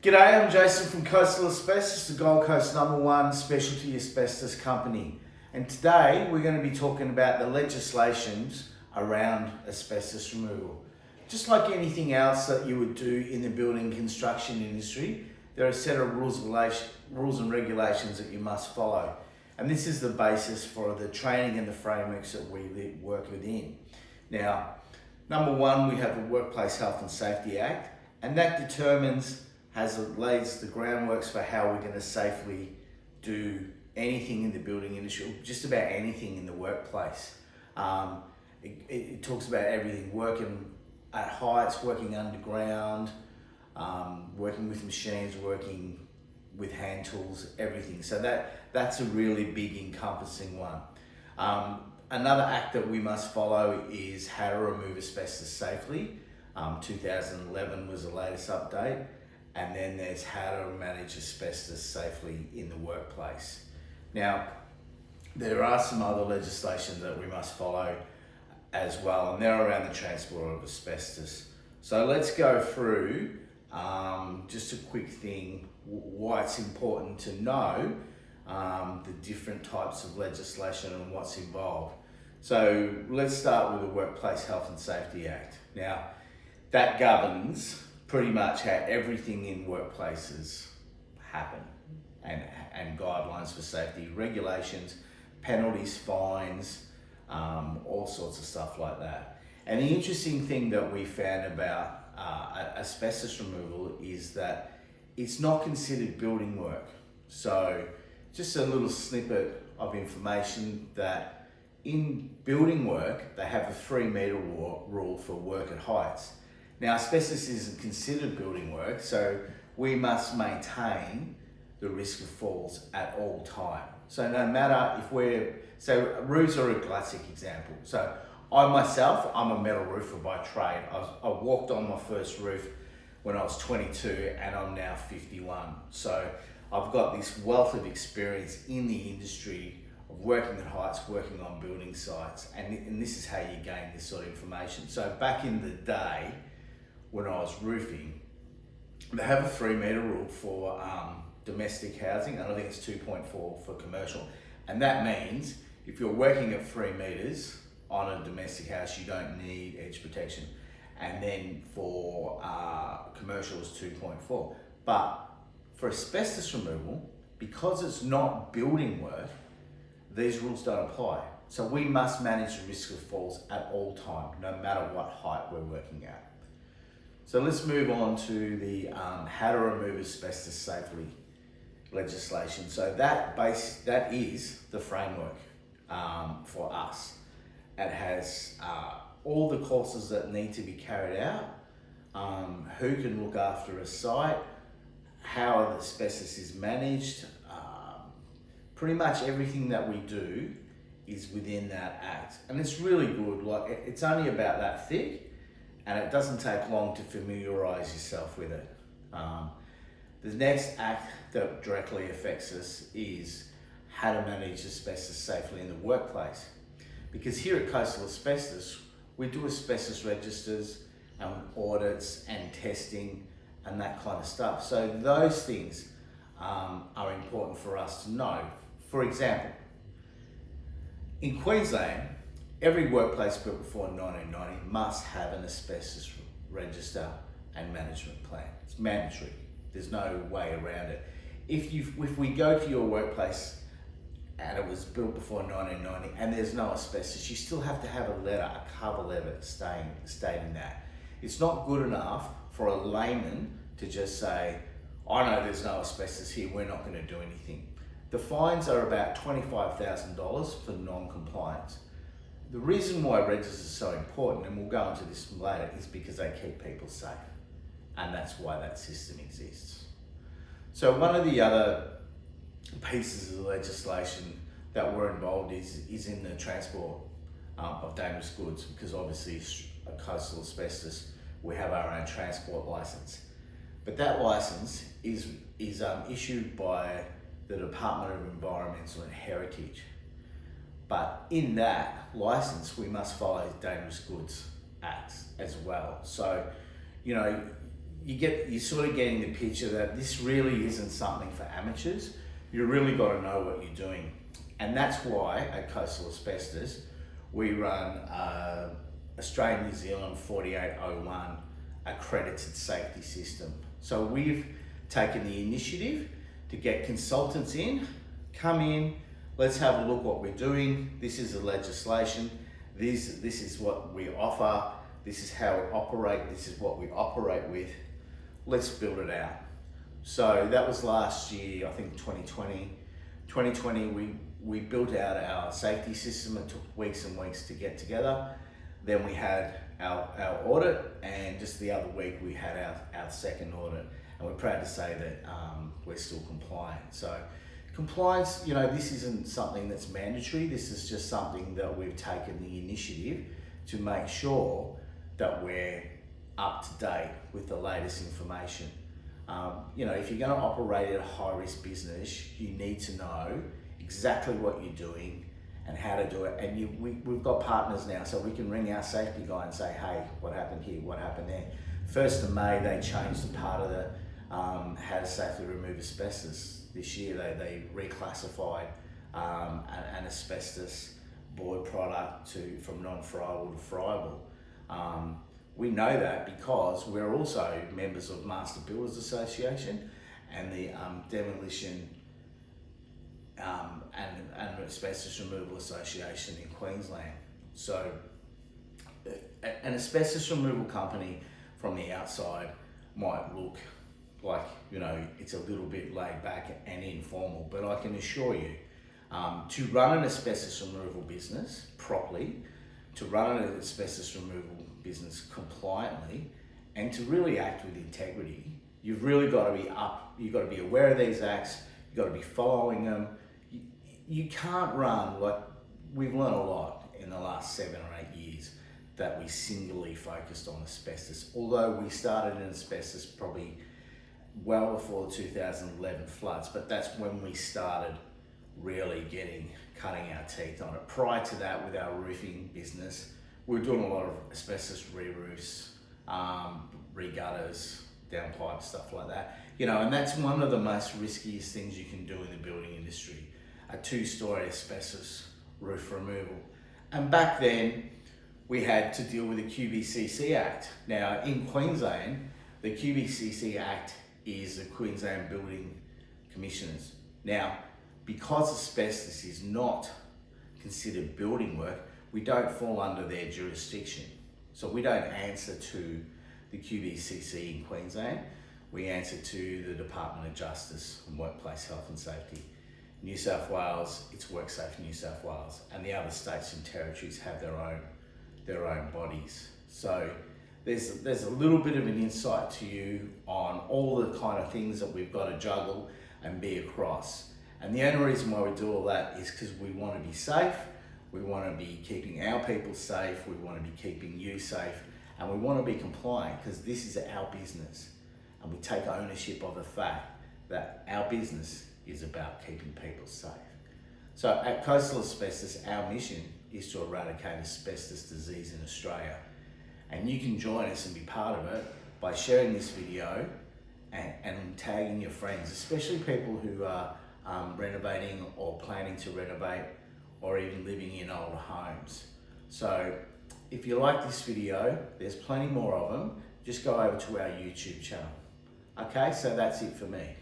G'day, I'm Jason from Coastal Asbestos, the Gold Coast #1 specialty asbestos company. And today we're going to be talking about the legislations around asbestos removal. Just like anything else that you would do in the building construction industry, there are a set of rules and regulations that you must follow. And this is the basis for the training and the frameworks that we work within. Now, number one, we have the Workplace Health and Safety Act, and that lays the groundworks for how we're going to safely do anything in the building industry, just about anything in the workplace. It talks about everything, working at heights, working underground, working with machines, working with hand tools, everything. So that's a really big encompassing one. Another act that we must follow is how to remove asbestos safely. 2011 was the latest update. And then there's how to manage asbestos safely in the workplace. Now, there are some other legislations that we must follow as well, and they're around the transport of asbestos. So let's go through just a quick thing, why it's important to know the different types of legislation and what's involved. So let's start with the Workplace Health and Safety Act. Now, that governs pretty much how everything in workplaces happen, and guidelines for safety, regulations, penalties, fines, all sorts of stuff like that. And the interesting thing that we found about asbestos removal is that it's not considered building work. So just a little snippet of information that in building work, they have a 3-meter rule for work at heights. Now, asbestos isn't considered building work, so we must maintain the risk of falls at all time. So no matter if roofs are a classic example. So I'm a metal roofer by trade. I walked on my first roof when I was 22 and I'm now 51. So I've got this wealth of experience in the industry of working at heights, working on building sites, and this is how you gain this sort of information. So back in the day, when I was roofing, they have a 3-meter rule for domestic housing, and I think it's 2.4 for commercial. And that means if you're working at 3 meters on a domestic house, you don't need edge protection. And then for commercial, it's 2.4. But for asbestos removal, because it's not building work, these rules don't apply. So we must manage the risk of falls at all time, no matter what height we're working at. So let's move on to the how to remove asbestos safely legislation. So that is the framework for us. It has all the courses that need to be carried out, who can look after a site, how the asbestos is managed. Pretty much everything that we do is within that act, and it's really good. Like, it's only about that thick, and it doesn't take long to familiarise yourself with it. The next act that directly affects us is how to manage asbestos safely in the workplace. Because here at Coastal Asbestos, we do asbestos registers and audits and testing and that kind of stuff. So those things are important for us to know. For example, in Queensland, every workplace built before 1990 must have an asbestos register and management plan. It's mandatory. There's no way around it. If we go to your workplace and it was built before 1990 and there's no asbestos, you still have to have a cover letter stating that. It's not good enough for a layman to just say, I know there's no asbestos here, we're not going to do anything. The fines are about $25,000 for non-compliance. The reason why registers are so important, and we'll go into this later, is because they keep people safe. And that's why that system exists. So one of the other pieces of legislation that we're involved is in the transport of dangerous goods, because obviously at Coastal Asbestos, we have our own transport license. But that license is issued by the Department of Environmental and Heritage. But in that license, we must follow Dangerous Goods Act as well. So, you know, you're sort of getting the picture that this really isn't something for amateurs. You really got to know what you're doing. And that's why at Coastal Asbestos, we run Australia New Zealand 4801 accredited safety system. So we've taken the initiative to get consultants in, come in, let's have a look what we're doing. This is the legislation. This is what we offer. This is how we operate. This is what we operate with. Let's build it out. So that was last year, I think 2020. 2020, we built out our safety system. It took weeks and weeks to get together. Then we had our audit, and just the other week we had our second audit. And we're proud to say that we're still compliant. So compliance, this isn't something that's mandatory. This is just something that we've taken the initiative to make sure that we're up to date with the latest information. If you're going to operate at a high-risk business, you need to know exactly what you're doing and how to do it. And we've got partners now, so we can ring our safety guy and say, hey, what happened here, what happened there. 1st of May, they changed the part of the how to safely remove asbestos. This year, they reclassified an asbestos board product from non-friable to friable. We know that because we're also members of Master Builders Association and the Demolition and Asbestos Removal Association in Queensland. So an asbestos removal company from the outside might look like, it's a little bit laid back and informal, but I can assure you, to run an asbestos removal business properly, to run an asbestos removal business compliantly, and to really act with integrity, you've really got to be you've got to be aware of these acts, you've got to be following them. You can't run, like we've learned a lot in the last 7 or 8 years that we singularly focused on asbestos, although we started in asbestos probably well before the 2011 floods, but that's when we started really cutting our teeth on it. Prior to that, with our roofing business, we were doing a lot of asbestos re-roofs, re-gutters, downpipes, stuff like that. And that's one of the most riskiest things you can do in the building industry, a 2-story asbestos roof removal. And back then, we had to deal with the QBCC Act. Now, in Queensland, the QBCC Act is the Queensland Building Commissioners. Now, because asbestos is not considered building work, we don't fall under their jurisdiction. So we don't answer to the QBCC in Queensland. We answer to the Department of Justice and Workplace Health and Safety. New South Wales, it's WorkSafe New South Wales, and the other states and territories have their own bodies. So there's a little bit of an insight to you on all the kind of things that we've got to juggle and be across. And the only reason why we do all that is because we want to be safe, we want to be keeping our people safe, we want to be keeping you safe, and we want to be compliant because this is our business. And we take ownership of the fact that our business is about keeping people safe. So at Coastal Asbestos, our mission is to eradicate asbestos disease in Australia. And you can join us and be part of it by sharing this video and tagging your friends, especially people who are renovating or planning to renovate or even living in older homes. So if you like this video, there's plenty more of them. Just go over to our YouTube channel. Okay, so that's it for me.